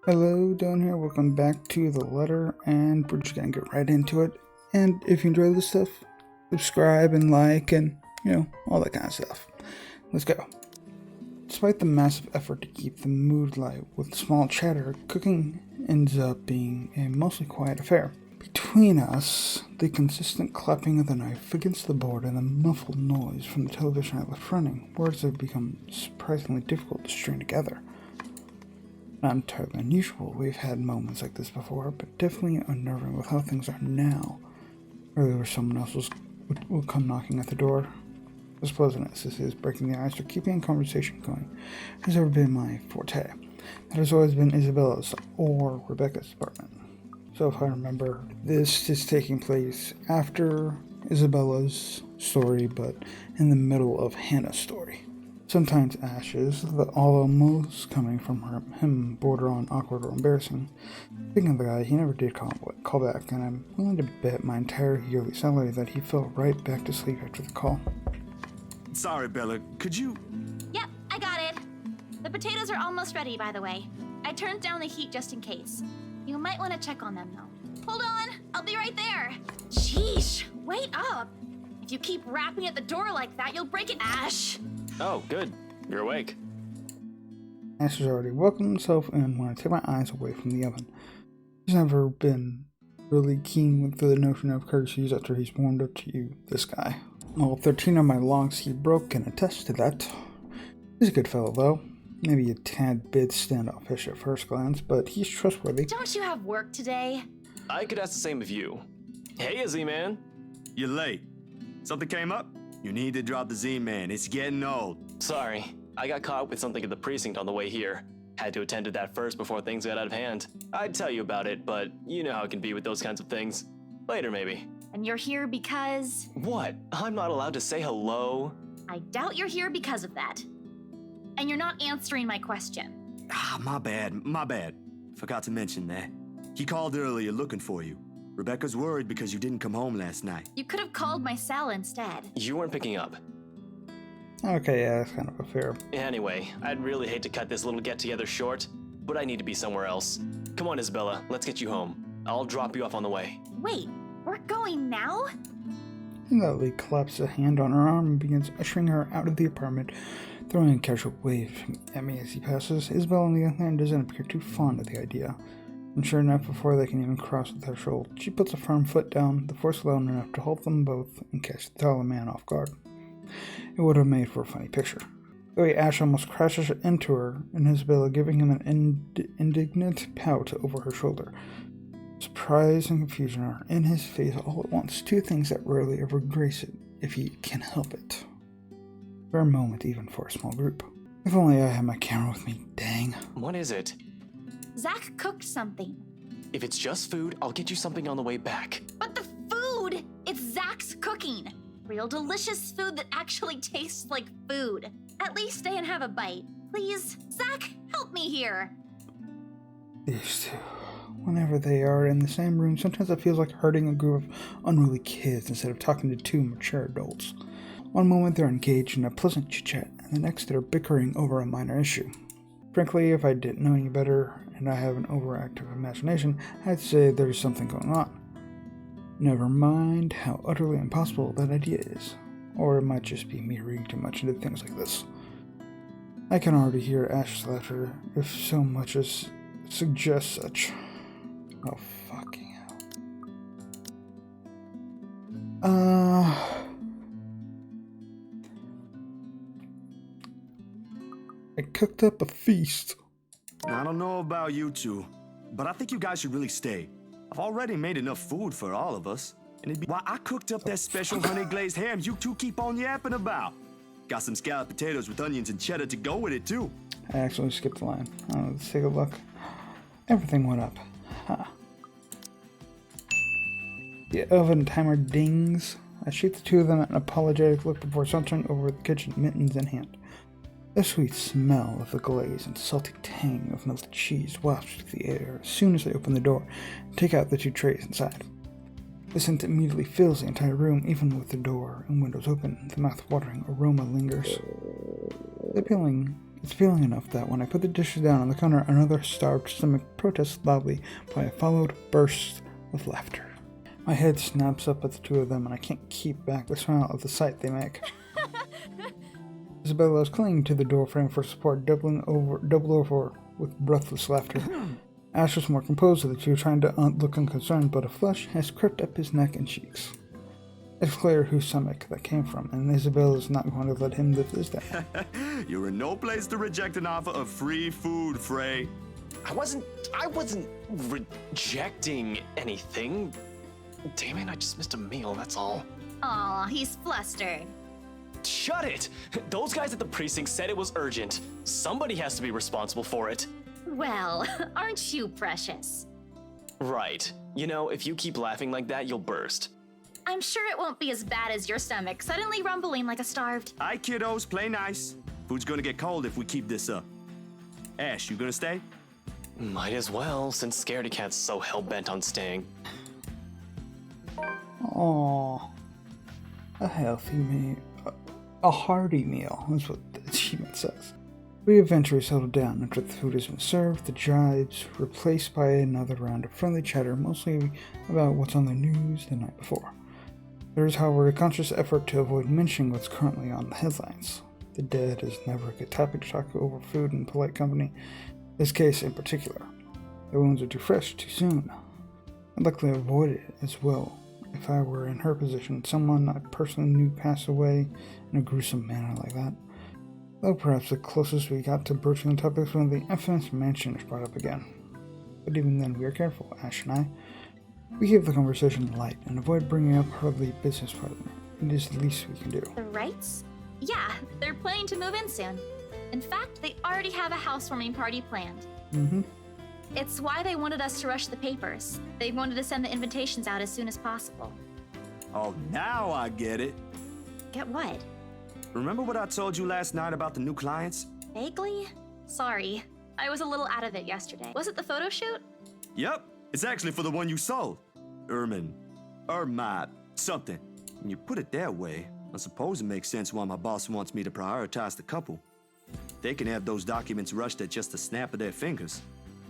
Hello, Don here. Welcome back to the letter, and we're just gonna get right into it. And if you enjoy this stuff, subscribe and like, and all that kind of stuff. Let's go. Despite the massive effort to keep the mood light with small chatter, cooking ends up being a mostly quiet affair. Between us, the consistent clapping of the knife against the board and the muffled noise from the television I left running, words have become surprisingly difficult to string together. Not entirely unusual, we've had moments like this before, but definitely unnerving with how things are now. Earlier someone else will come knocking at the door. As pleasant as this is, breaking the ice or keeping a conversation going has never been my forte. That has always been Isabella's or Rebecca's department. So if I remember, this is taking place after Isabella's story, but in the middle of Hannah's story. Sometimes Ash's, although most coming from him border on awkward or embarrassing. Speaking of the guy, he never did call back, and I'm willing to bet my entire yearly salary that he fell right back to sleep after the call. Sorry, Bella, could you... Yep, I got it. The potatoes are almost ready, by the way. I turned down the heat just in case. You might want to check on them, though. Hold on, I'll be right there. Sheesh, wait up. If you keep rapping at the door like that, you'll break it. Ash! Oh, good. You're awake. Ash has already welcomed himself in when I take my eyes away from the oven. He's never been really keen with the notion of courtesies after he's warmed up to you, this guy. All 13 of my logs he broke can attest to that. He's a good fellow, though. Maybe a tad bit standoffish at first glance, but he's trustworthy. Don't you have work today? I could ask the same of you. Hey, Z-Man. You're late. Something came up? You need to drop the Z-Man. It's getting old. Sorry, I got caught with something at the precinct on the way here. Had to attend to that first before things got out of hand. I'd tell you about it, but you know how it can be with those kinds of things. Later, maybe. And you're here because... What? I'm not allowed to say hello? I doubt you're here because of that. And you're not answering my question. My bad. Forgot to mention that. He called earlier looking for you. Rebecca's worried because you didn't come home last night. You could have called my cell instead. You weren't picking up. Okay, yeah, that's kind of a fair. Anyway, I'd really hate to cut this little get-together short, but I need to be somewhere else. Come on, Isabella, let's get you home. I'll drop you off on the way. Wait, we're going now? He claps a hand on her arm and begins ushering her out of the apartment, throwing a casual wave at me as he passes. Isabel, on the other hand, doesn't appear too fond of the idea. And sure enough, before they can even cross the threshold, she puts a firm foot down, the force loud enough to halt them both and catch the taller man off guard. It would have made for a funny picture. The way Ash almost crashes into her, and Isabella giving him an indignant pout over her shoulder. Surprise and confusion are in his face all at once, two things that rarely ever grace it, if he can help it. Rare moment even for a small group. If only I had my camera with me, dang. What is it? Zach cooked something. If it's just food, I'll get you something on the way back. But the food! It's Zach's cooking. Real delicious food that actually tastes like food. At least stay and have a bite. Please, Zach, help me here. These two. Whenever they are in the same room, sometimes it feels like herding a group of unruly kids instead of talking to two mature adults. One moment they're engaged in a pleasant chit-chat, and the next they're bickering over a minor issue. Frankly, if I didn't know any better, and I have an overactive imagination, I'd say there's something going on. Never mind how utterly impossible that idea is. Or it might just be me reading too much into things like this. I can already hear Ash's laughter, if so much as suggests such. Oh, fucking hell. I cooked up a feast. I don't know about you two, but I think you guys should really stay. I've already made enough food for all of us. And it'd be why I cooked up that special honey glazed ham you two keep on yapping about. Got some scalloped potatoes with onions and cheddar to go with it too. I actually skipped the line. Let's take a look. Everything went up. Huh. The oven timer dings. I shoot the two of them an apologetic look before sauntering over the kitchen, mittens in hand. The sweet smell of the glaze and salty tang of melted cheese wafts through the air as soon as I open the door and take out the two trays inside. The scent immediately fills the entire room, even with the door and windows open. The mouth-watering aroma lingers. The appealing It's appealing enough that when I put the dishes down on the counter, another starved stomach protests loudly by a followed burst of laughter. My head snaps up at the two of them, and I can't keep back the smile at the sight they make. Isabella is clinging to the doorframe for support, double over with breathless laughter. Ash was more composed of the two, trying to look unconcerned, but a flush has crept up his neck and cheeks. It's clear whose stomach that came from, and Isabella is not going to let him live this down. You're in no place to reject an offer of free food, Frey. I wasn't rejecting anything. Damn it, I just missed a meal, that's all. Aw, he's flustered. Shut it! Those guys at the precinct said it was urgent. Somebody has to be responsible for it. Well, aren't you precious? Right. You know, if you keep laughing like that, you'll burst. I'm sure it won't be as bad as your stomach suddenly rumbling like a starved. Hi, kiddos, play nice. Food's gonna get cold if we keep this up. Ash, you gonna stay? Might as well, since Scaredy Cat's so hell-bent on staying. Aww. A healthy meal. A hearty meal is what the achievement says. We eventually settle down after the food has been served, the jibes replaced by another round of friendly chatter, mostly about what's on the news the night before. There is, however, a conscious effort to avoid mentioning what's currently on the headlines. The dead is never a good topic to talk over food in polite company, this case in particular. The wounds are too fresh too soon. I'd likely avoid it as well if I were in her position, someone I personally knew passed away in a gruesome manner like that. Though perhaps the closest we got to broaching the topic was when the infamous mansion is brought up again. But even then, we are careful, Ash and I. We keep the conversation light and avoid bringing up her late business partner. It is the least we can do. The Wrights? Yeah, they're planning to move in soon. In fact, they already have a housewarming party planned. It's why they wanted us to rush the papers. They wanted to send the invitations out as soon as possible. Oh, now I get it. Get what? Remember what I told you last night about the new clients? Vaguely? Sorry, I was a little out of it yesterday. Was it the photo shoot? Yep, it's actually for the one you sold. Ermite, something. When you put it that way, I suppose it makes sense why my boss wants me to prioritize the couple. They can have those documents rushed at just a snap of their fingers.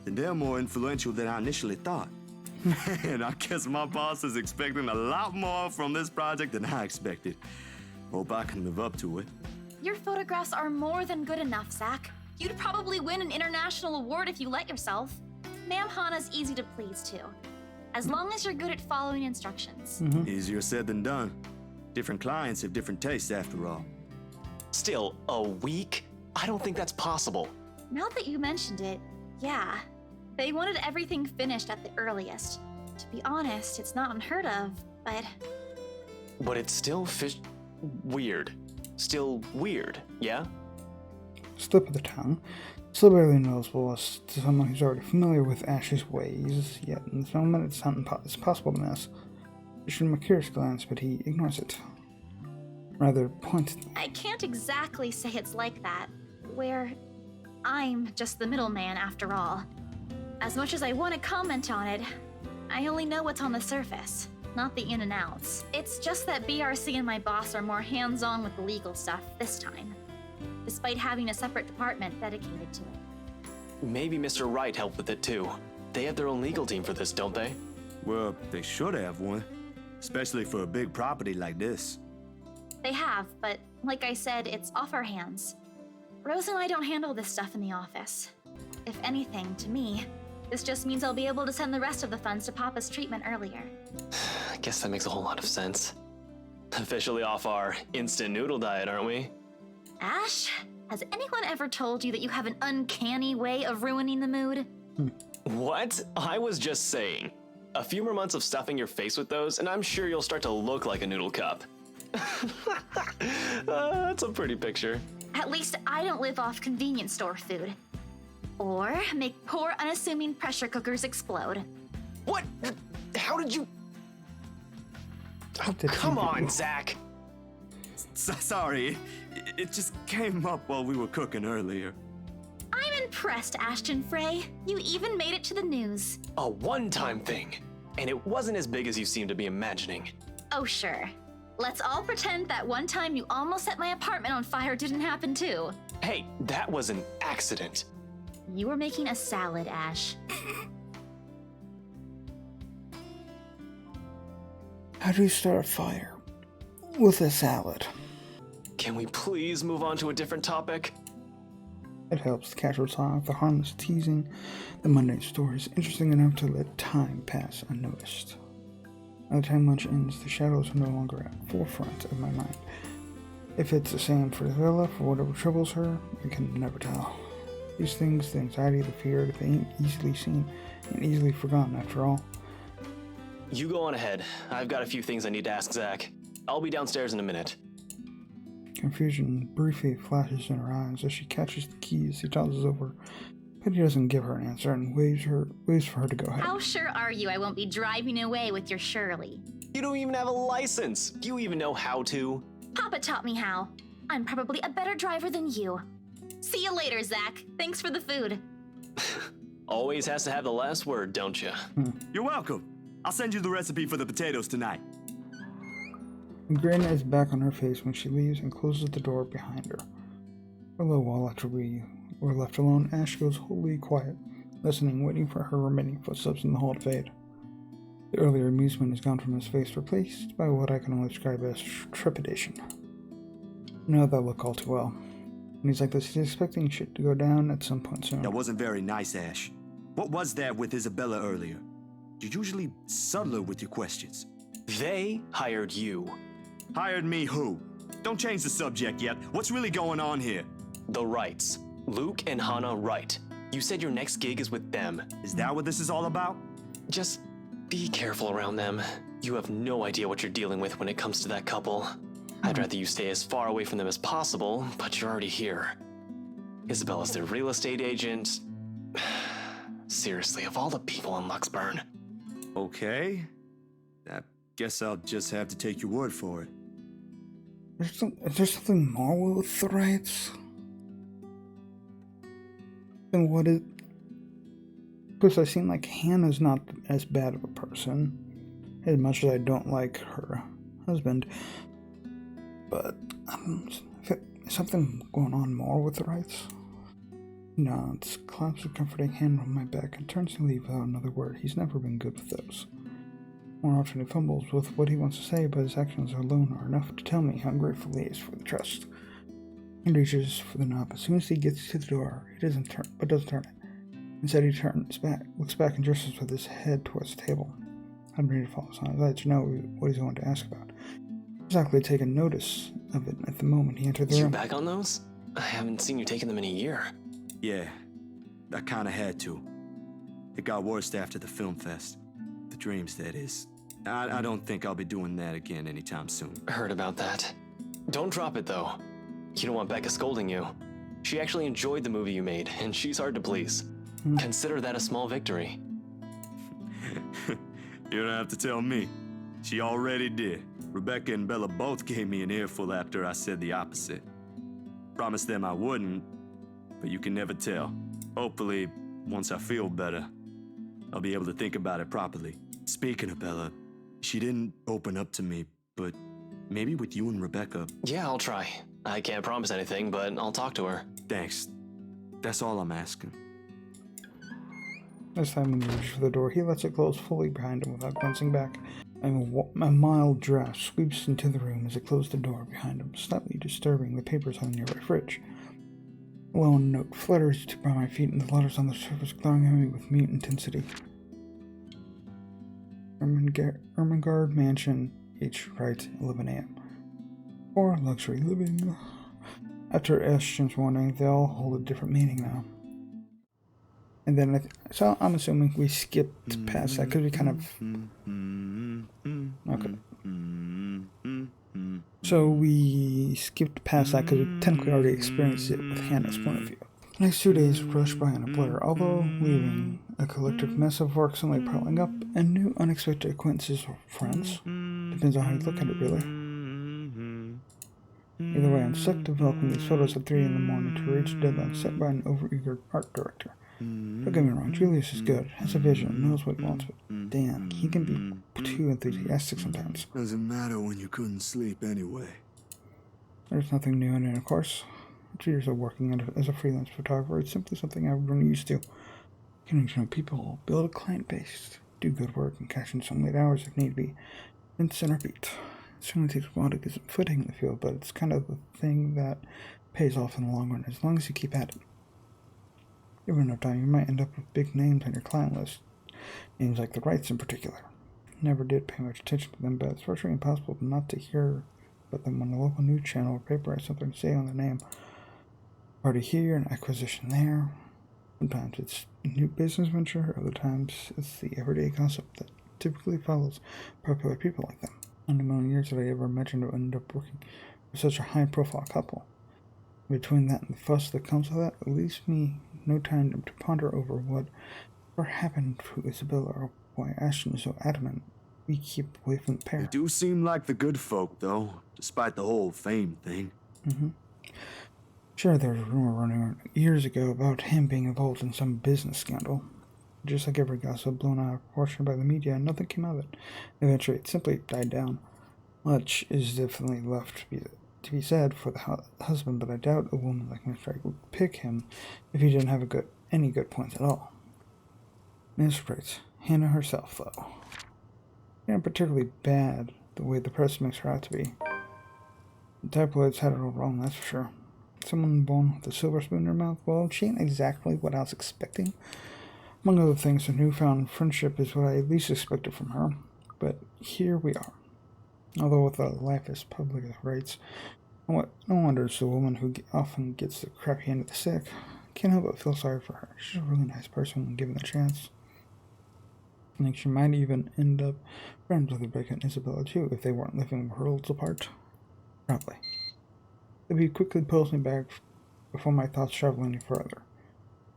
Then they're more influential than I initially thought. And I guess my boss is expecting a lot more from this project than I expected. Hope I can live up to it. Your photographs are more than good enough, Zach. You'd probably win an international award if you let yourself. Ma'am Hana's easy to please, too. As long as you're good at following instructions. Easier said than done. Different clients have different tastes after all. Still, a week? I don't think that's possible. Now that you mentioned it, yeah. They wanted everything finished at the earliest. To be honest, it's not unheard of, but... But it's still weird. Still weird, yeah? Slip of the tongue. Still barely noticeable as to someone who's already familiar with Ash's ways, yet in this moment it's possible to miss. He should him a curious glance, but he ignores it. Rather pointedly. I can't exactly say it's like that, where I'm just the middleman after all. As much as I want to comment on it, I only know what's on the surface, not the in and outs. It's just that BRC and my boss are more hands-on with the legal stuff this time, despite having a separate department dedicated to it. Maybe Mr. Wright helped with it too. They have their own legal team for this, don't they? Well, they should have one. Especially for a big property like this. They have, but like I said, it's off our hands. Rose and I don't handle this stuff in the office. If anything, to me, this just means I'll be able to send the rest of the funds to Papa's treatment earlier. I guess that makes a whole lot of sense. Officially off our instant noodle diet, aren't we? Ash, has anyone ever told you that you have an uncanny way of ruining the mood? What? I was just saying. A few more months of stuffing your face with those, and I'm sure you'll start to look like a noodle cup. That's a pretty picture. At least I don't live off convenience store food. Or make poor, unassuming pressure cookers explode. What? How did you... Oh, did come you- on, Zach. Sorry, it just came up while we were cooking earlier. I'm impressed, Ashton Frey. You even made it to the news. A one-time thing. And it wasn't as big as you seem to be imagining. Oh, sure. Let's all pretend that one time you almost set my apartment on fire didn't happen too. Hey, that was an accident. You were making a salad, Ash. How do you start a fire? With a salad. Can we please move on to a different topic? It helps to catch her eye if the harmless teasing. The mundane story is interesting enough to let time pass unnoticed. By the time lunch ends, the shadows are no longer at the forefront of my mind. If it's the same for Isabella, for whatever troubles her, you can never tell. These things, the anxiety, the fear, they ain't easily seen and easily forgotten after all. You go on ahead. I've got a few things I need to ask Zach. I'll be downstairs in a minute. Confusion briefly flashes in her eyes as she catches the keys he tosses over, but he doesn't give her an answer and waves for her to go ahead. How sure are you I won't be driving away with your Shirley? You don't even have a license. Do you even know how to? Papa taught me how. I'm probably a better driver than you. See you later, Zach. Thanks for the food. Always has to have the last word, don't you? You're welcome. I'll send you the recipe for the potatoes tonight. A grin is back on her face when she leaves and closes the door behind her. For a little while after we were left alone, Ash goes wholly quiet, listening, waiting for her remaining footsteps in the hall to fade. The earlier amusement is gone from his face, replaced by what I can only describe as trepidation. I know that look all too well. When he's like this, he's expecting shit to go down at some point soon. That wasn't very nice, Ash. What was that with Isabella earlier? You're usually subtler with your questions. They hired you. Hired me who? Don't change the subject yet. What's really going on here? The Wrights. Luke and Hannah Wright. You said your next gig is with them. Is that what this is all about? Just be careful around them. You have no idea what you're dealing with when it comes to that couple. I'd rather you stay as far away from them as possible, but you're already here. Isabella's their real estate agent. Seriously, of all the people in Luxburn. Okay. I guess I'll just have to take your word for it. Is there something more with the Wrights? Then what is... Because I seem like Hannah's not as bad of a person, as much as I don't like her husband. But something going on more with the Wrights? He nods, claps a comforting hand on my back, and turns to leave without another word. He's never been good with those. More often he fumbles with what he wants to say, but his actions alone are enough to tell me how grateful he is for the trust. He reaches for the knob. As soon as he gets to the door, he doesn't turn it. Instead, he looks back and gestures with his head towards the table. I'm ready to follow signs. I let you know what he's going to ask about. Exactly taken notice of it at the moment he entered the room. You back on those? I haven't seen you taking them in a year. Yeah, I kinda had to. It got worse after the film fest. The dreams, that is. I don't think I'll be doing that again anytime soon. Heard about that. Don't drop it, though. You don't want Becca scolding you. She actually enjoyed the movie you made, and she's hard to please. Consider that a small victory. You don't have to tell me. She already did. Rebecca and Bella both gave me an earful after I said the opposite. Promised them I wouldn't, but you can never tell. Hopefully, once I feel better, I'll be able to think about it properly. Speaking of Bella, she didn't open up to me, but maybe with you and Rebecca. Yeah, I'll try. I can't promise anything, but I'll talk to her. Thanks. That's all I'm asking. This time when he reaches for the door, he lets it close fully behind him without glancing back. A mild draft sweeps into the room as it closed the door behind him, slightly disturbing the papers on the nearby fridge. A lone note flutters by my feet, and the letters on the surface glaring at me with mute intensity. Ermengarde Mansion, H. Wright, 11 a.m. Or luxury living. After Ashton's warning, they all hold a different meaning now. And then, so I'm assuming we skipped past that because we kind of. Okay. So we skipped past that because we technically already experienced it with Hannah's point of view. The next 2 days rush by in a blur, although leaving a collective mess of work suddenly piling up, and new unexpected acquaintances or friends. Depends on how you look at it, really. Either way, I'm stuck developing these photos at 3 in the morning to reach a deadline set by an overeager art director. Don't get me wrong, Julius is good, has a vision, knows what he wants, but damn, he can be too enthusiastic sometimes. Doesn't matter when you couldn't sleep anyway. There's nothing new in it, of course. 2 years of working as a freelance photographer, it's simply something I've grown used to. Getting to know people, build a client base, do good work, and cash in some late hours if need be. Rinse and repeat. It certainly takes a while to get some footing in the field, but it's kind of the thing that pays off in the long run, as long as you keep at it. Given enough time, you might end up with big names on your client list. Names like the Wrights in particular. Never did pay much attention to them, but it's virtually impossible not to hear about them when the local news channel or paper has something to say on their name. Party here, an acquisition there. Sometimes it's a new business venture, other times it's the everyday gossip that typically follows popular people like them. In a million years did I ever imagine to end up working with such a high-profile couple. Between that and the fuss that comes with that, it leaves me no time to ponder over what happened to Isabella or why Ashton is so adamant we keep away from the pair. They do seem like the good folk, though, despite the whole fame thing. Sure, there was a rumor running around years ago about him being involved in some business scandal. Just like every gossip blown out of proportion by the media, nothing came of it. Eventually, it simply died down. Much is definitely left to be said for the husband, but I doubt a woman like Miss Wright would pick him if he didn't have any good points at all. Miss Wright, Hannah herself, though. Not particularly bad the way the press makes her out to be. The tabloids had it all wrong, that's for sure. Someone born with a silver spoon in her mouth, well, she ain't exactly what I was expecting. Among other things, her newfound friendship is what I at least expected from her, but here we are. Although with a life as public as Wright's, no wonder it's the woman who often gets the crappy end of the stick. Can't help but feel sorry for her. She's a really nice person when given the chance. I think she might even end up friends with Rebecca and Isabella too, if they weren't living worlds apart. Probably. He quickly pulls me back before my thoughts travel any further.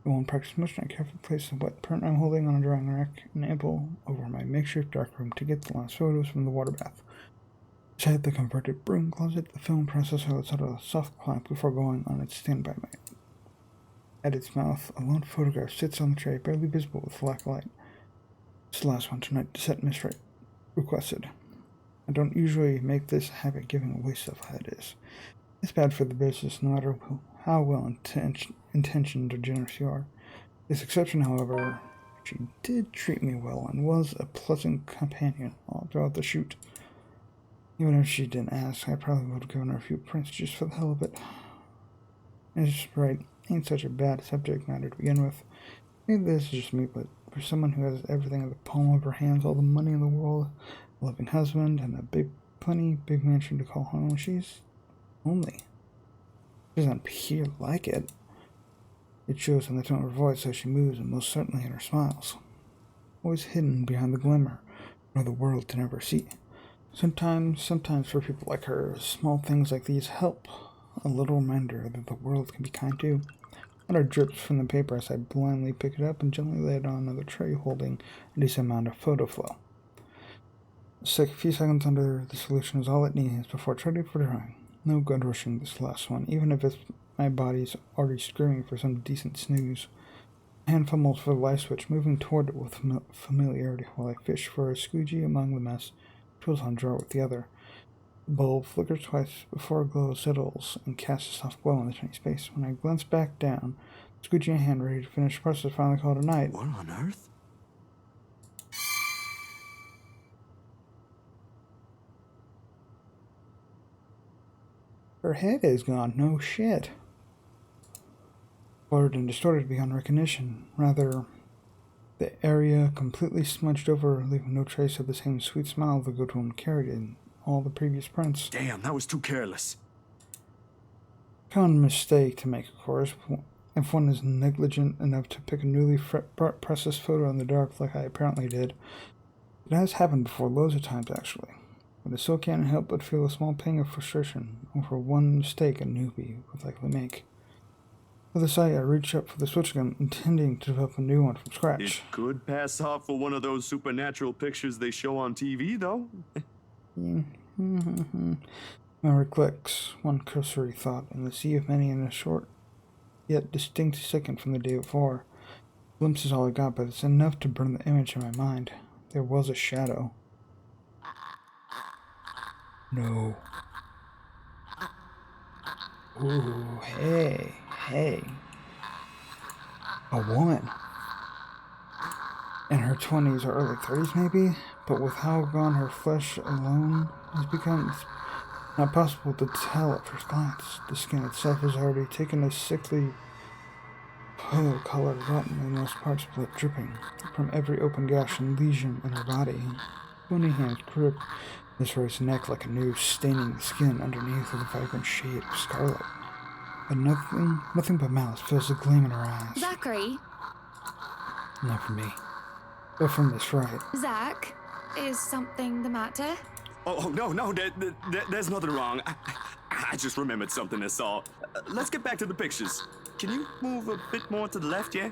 I won't practice much, and I carefully place the wet print I'm holding on a drying rack and ample over my makeshift darkroom to get the last photos from the water bath. Inside the converted broom closet, the film processor lets out a soft clap before going on its standby mode. At its mouth, a lone photograph sits on the tray, barely visible with lack of light. It's the last one tonight, to set Miss Wright requested. I don't usually make this a habit giving away stuff like that is. It's bad for the business, no matter how well intentioned or generous you are. This exception, however, she did treat me well and was a pleasant companion all throughout the shoot. Even if she didn't ask, I probably would have given her a few prints just for the hell of it. Miss Wright ain't such a bad subject matter to begin with. Maybe this is just me, but for someone who has everything in the palm of her hands, all the money in the world, a loving husband, and a big mansion to call home, she's lonely. She doesn't appear like it. It shows in the tone of her voice as she moves, and most certainly in her smiles. Always hidden behind the glimmer, for the world to never see. Sometimes for people like her, small things like these help. A little reminder that the world can be kind too. Water drips from the paper as I blindly pick it up and gently lay it on another tray holding a decent amount of photo flow. A few seconds under the solution is all it needs before it's ready for drying. No good rushing this last one, even if my body's already screaming for some decent snooze. My hand fumbles for the light switch, moving toward it with familiarity while I fish for a squeegee among the mess, tools on drawer with the other. The bulb flickers twice before a glow settles and casts a soft glow in the tiny space. When I glance back down, the squeegee in hand ready to finish the process finally called a night. What on earth? Her head is gone, no shit. Blurred and distorted beyond recognition. Rather, the area completely smudged over, leaving no trace of the same sweet smile the good woman carried in all the previous prints. Damn, that was too careless. Common mistake to make, of course, if one is negligent enough to pick a newly processed photo in the dark like I apparently did. It has happened before, loads of times actually. But I still can't help but feel a small pang of frustration over one mistake a newbie would likely make. With a sigh, I reach up for the switch again, intending to develop a new one from scratch. It could pass off for one of those supernatural pictures they show on TV, though. Memory clicks, one cursory thought, in the sea of many in a short yet distinct second from the day before. Glimpse is all I got, but it's enough to burn the image in my mind. There was a shadow. No. Ooh, hey. A woman. In her 20s or early 30s, maybe? But with how gone her flesh alone has become, it's not possible to tell at first glance. The skin itself has already taken a sickly pale-colored rotten in most parts, blood dripping from every open gash and lesion in her body. Bony hands grip Miss Roy's neck like a noose, staining the skin underneath with a vibrant shade of scarlet. But nothing but malice fills the gleam in her eyes. Zachary? Not for me, but for Miss Wright. Zach? Is something the matter? Oh no, there's nothing wrong. I just remembered something, that's all. Let's get back to the pictures. Can you move a bit more to the left, yeah?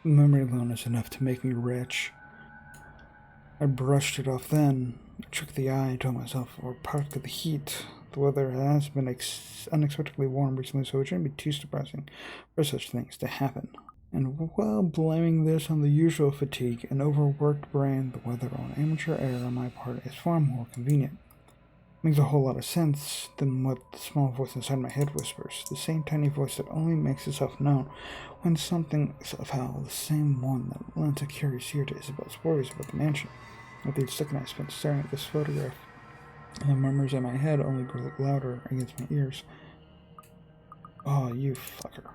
Memory alone is enough to make me rich. I brushed it off then. I tricked the eye, told myself, or part of the heat. The weather has been unexpectedly warm recently, so it shouldn't be too surprising for such things to happen. And while blaming this on the usual fatigue and overworked brain, the weather on amateur error on my part is far more convenient. Makes a whole lot of sense than what the small voice inside my head whispers. The same tiny voice that only makes itself known when something is foul, the same one that lent a curious ear to Isabel's worries about the mansion. With each second I spent staring at this photograph, and the murmurs in my head only grew louder against my ears. Oh, you fucker.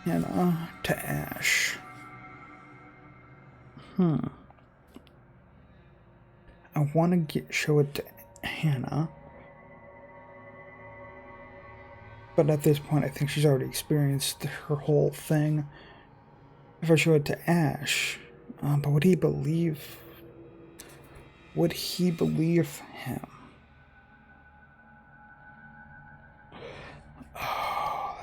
Hannah to Ash. I want to show it to Hannah, but at this point I think she's already experienced her whole thing. If I show it to Ash, but would he believe? Would he believe him? Oh,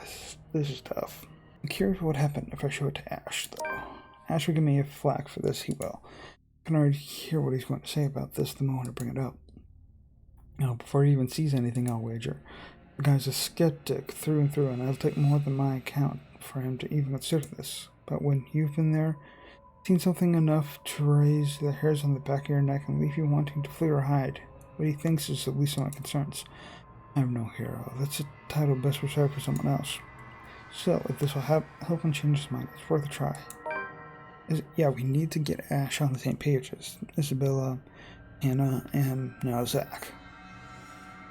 this is tough. I'm curious what would happen if I show it to Ash, though. Ash will give me a flack for this, he will. I can already hear what he's going to say about this the moment I bring it up. Now, before he even sees anything, I'll wager. The guy's a skeptic through and through, and it'll take more than my account for him to even consider this. But when you've been there, seen something enough to raise the hairs on the back of your neck and leave you wanting to flee or hide, what he thinks is the least of my concerns. I'm no hero. That's a title best reserved for someone else. So, if this will help him change his mind, it's worth a try. Yeah, we need to get Ash on the same page as Isabella, Hannah, and now Zach.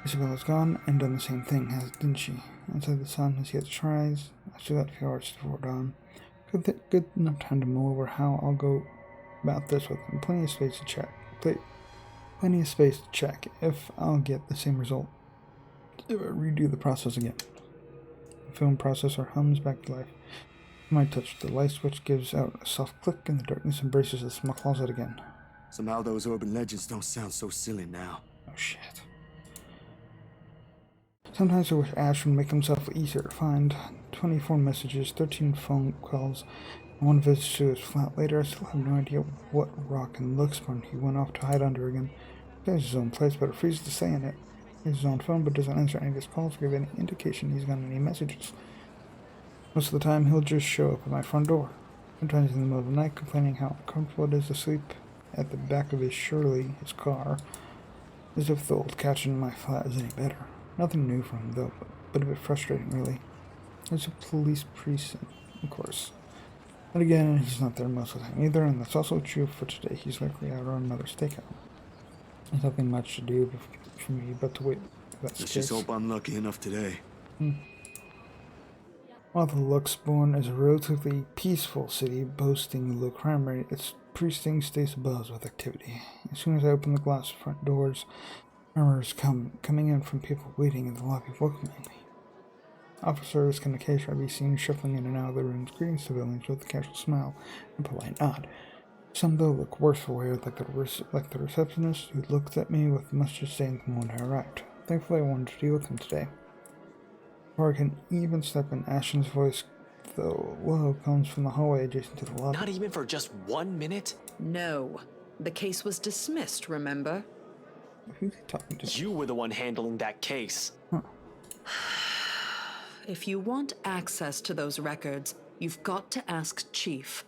Isabella's gone and done the same thing, didn't she? Outside the sun has yet to rise. I still got a few hours before dawn. Good enough time to mull over how I'll go about this with him. Plenty of space to check if I'll get the same result. Redo the process again. The film processor hums back to life. My touch, the light switch gives out a soft click and the darkness embraces the small closet again. Somehow those urban legends don't sound so silly now. Oh shit. Sometimes I wish Ash would make himself easier to find. 24 messages, 13 phone calls, and one visit to his flat. Later, I still have no idea what rock and Luxburn he went off to hide under again. He has his own place, but refuses to stay in it. He has his own phone, but doesn't answer any of his calls or give any indication he's got any messages. Most of the time, he'll just show up at my front door. Sometimes in the middle of the night, complaining how uncomfortable it is to sleep at the back of his his car, as if the old couch in my flat is any better. Nothing new from him, though, but a bit frustrating, really. There's a police precinct, of course. But again, he's not there most of the time either, and that's also true for today. He's likely out on another stakeout. There's nothing much to do for me but to wait for that Let's just hope I'm lucky enough today. While the Luxburn is a relatively peaceful city boasting a low crime rate, its precinct stays abuzz with activity. As soon as I open the glass front doors, murmurs coming in from people waiting in the lobby welcoming me. Officers can occasionally be seen shuffling in and out of the rooms, greeting civilians with a casual smile and polite nod. Some, though, look worse for wear, like the receptionist who looked at me with mustard stains the moment I arrived. Thankfully, I wanted to deal with him today. Before I can even step in, Ashton's voice, though low, comes from the hallway adjacent to the lobby. Not even for just 1 minute? No. The case was dismissed, remember? Who's he talking to? You were the one handling that case. if you want access to those records, you've got to ask Chief.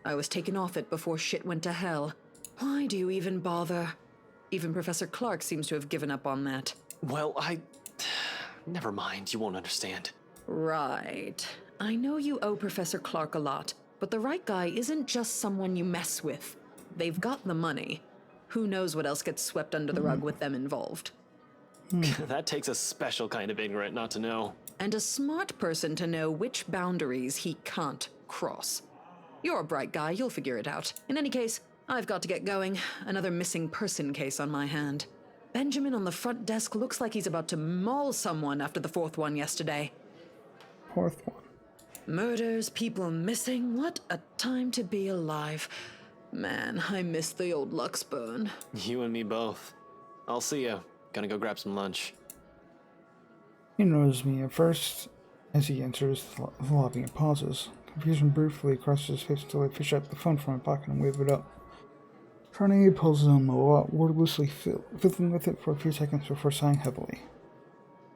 I was taken off it before shit went to hell. Why do you even bother? Even Professor Clark seems to have given up on that. Well, Never mind, you won't understand. Right. I know you owe Professor Clark a lot, but the right guy isn't just someone you mess with. They've got the money. Who knows what else gets swept under the rug with them involved. That takes a special kind of ignorant not to know. And a smart person to know which boundaries he can't cross. You're a bright guy, you'll figure it out. In any case, I've got to get going. Another missing person case on my hand. Benjamin on the front desk looks like he's about to maul someone after the fourth one yesterday. Fourth one. Murders, people missing, what a time to be alive. Man, I miss the old Luxburn. You and me both. I'll see ya. Gonna go grab some lunch. He notices me at first. As he enters the lobby and pauses. Confusion briefly crosses his face until I fish out the phone from my pocket and wave it up. Carnegie pulls on my wallet, wordlessly fiddling with it for a few seconds before sighing heavily.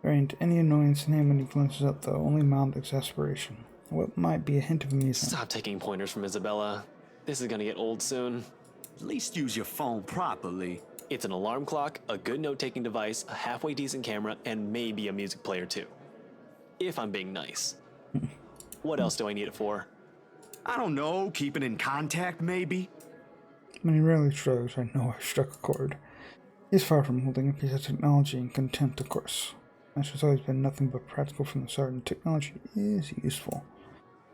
There ain't any annoyance in him when he glances up, though, only mild exasperation. What might be a hint of amusement. Stop taking pointers from Isabella. This is gonna get old soon. At least use your phone properly. It's an alarm clock, a good note-taking device, a halfway decent camera, and maybe a music player too. If I'm being nice. What else do I need it for? I don't know, keeping in contact maybe? When he rarely shrugs, I know I've struck a chord. He's far from holding a piece of technology in contempt, of course. Master's always been nothing but practical from the start, and technology is useful.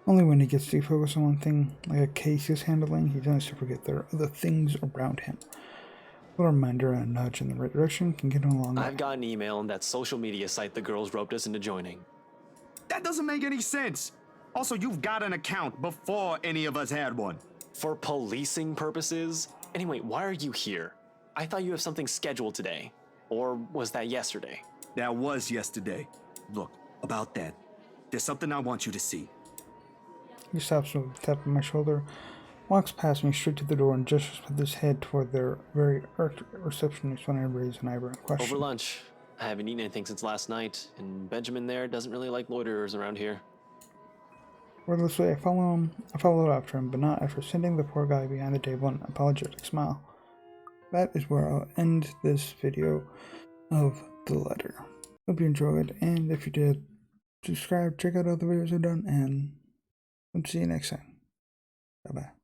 Only when he gets too focused on one thing, like a case he's handling, he tends to forget there are other things around him. A little reminder and a nudge in the right direction can get him a long way. I've got an email on that social media site the girls roped us into joining. That doesn't make any sense. Also, you've got an account before any of us had one. For policing purposes? Anyway, why are you here? I thought you have something scheduled today. Or was that yesterday? That was yesterday. Look, about that, there's something I want you to see. He stops with a tap on my shoulder, walks past me straight to the door, and gestures with his head toward their very irked receptionist when I raise an eyebrow in question. Over lunch. I haven't eaten anything since last night, and Benjamin there doesn't really like loiterers around here. Wordlessly, I followed after him, but not after sending the poor guy behind the table an apologetic smile. That is where I'll end this video of The Letter. Hope you enjoyed, and if you did, subscribe, check out other videos I've done, and I'll see you next time. Bye-bye.